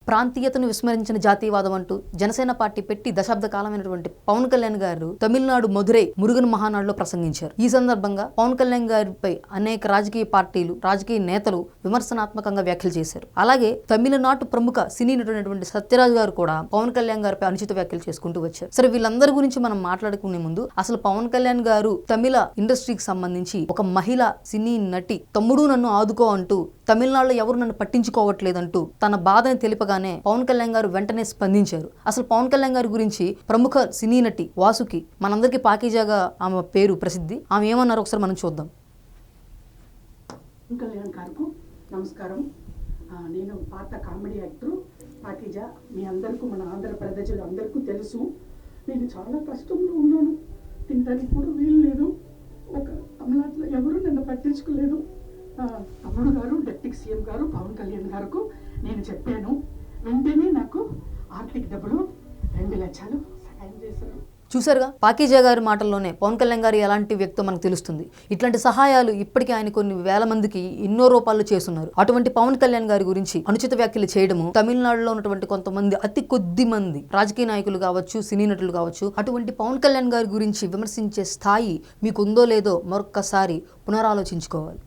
ప్రాంతీయతను విస్మరించిన జాతీయవాదం అంటూ జనసేన పార్టీ పెట్టి దశాబ్ద కాలమైనటువంటి పవన్ కళ్యాణ్ గారు తమిళనాడు మధురై మురుగన్ మహానాడులో ప్రసంగించారు. ఈ సందర్భంగా పవన్ కళ్యాణ్ గారిపై అనేక రాజకీయ పార్టీలు, రాజకీయ నేతలు విమర్శనాత్మకంగా వ్యాఖ్యలు చేశారు. అలాగే తమిళనాడు ప్రముఖ సినీ నటుడైనటువంటి సత్యరాజ్ గారు కూడా పవన్ కళ్యాణ్ గారిపై అనుచిత వ్యాఖ్యలు చేసుకుంటూ వచ్చారు. సరే, వీళ్ళందరి గురించి మనం మాట్లాడుకునే ముందు అసలు పవన్ కళ్యాణ్ గారు తమిళ ఇండస్ట్రీకి సంబంధించి ఒక మహిళ సినీ నటి తమ్ముడు నన్ను ఆదుకో అంటూ తమిళనాడులో ఎవరు నన్ను పట్టించుకోవట్లేదంటూ తన బాధని తెలిపగానే పవన్ కళ్యాణ్ గారు వెంటనే స్పందించారు. అసలు పవన్ కళ్యాణ్ గారి గురించి ప్రముఖ సినీ నటి వాసుకి మనందరికీ పాకీజాగా ఆమె పేరు ప్రసిద్ధి. ఆమె ఏమన్నారు ఒకసారి మనం చూద్దాం. పవన్ కళ్యాణ్ గారికి నమస్కారం. నేను పాత కామెడీ యాక్టర్ పాకీజా. మీ అందరికీ, మన ఆంధ్ర ప్రజలు అందరికీ తెలుసు. నేను చాలా కష్టంలో ఉన్నాను. తినడానికి కూడా వీలు లేదు. ఒక తమిళనాడులో ఎవరు నన్ను పట్టించుకోలేదు. తమ్ముడు గారు, డిప్యూటీ సీఎం గారు పవన్ కళ్యాణ్ గారికి నేను చెప్పాను. వెంటనే నాకు ఆర్థిక డబ్బులు 2 లక్షలు సహాయం చేశారు. చూసారుగా, పాకీజా గారి మాటల్లోనే పవన్ కళ్యాణ్ గారు ఎలాంటి వ్యక్తో మనకు తెలుస్తుంది. ఇట్లాంటి సహాయాలు ఇప్పటికీ ఆయన కొన్ని వేల మందికి ఎన్నో రూపాయలు చేస్తున్నారు. అటువంటి పవన్ కళ్యాణ్ గారి గురించి అనుచిత వ్యాఖ్యలు చేయడము తమిళనాడులో ఉన్నటువంటి కొంతమంది అతి కొద్ది మంది రాజకీయ నాయకులు కావచ్చు, సినీ నటులు కావచ్చు, అటువంటి పవన్ కళ్యాణ్ గారి గురించి విమర్శించే స్థాయి మీకు ఉందో లేదో మరొక్కసారి పునరాలోచించుకోవాలి.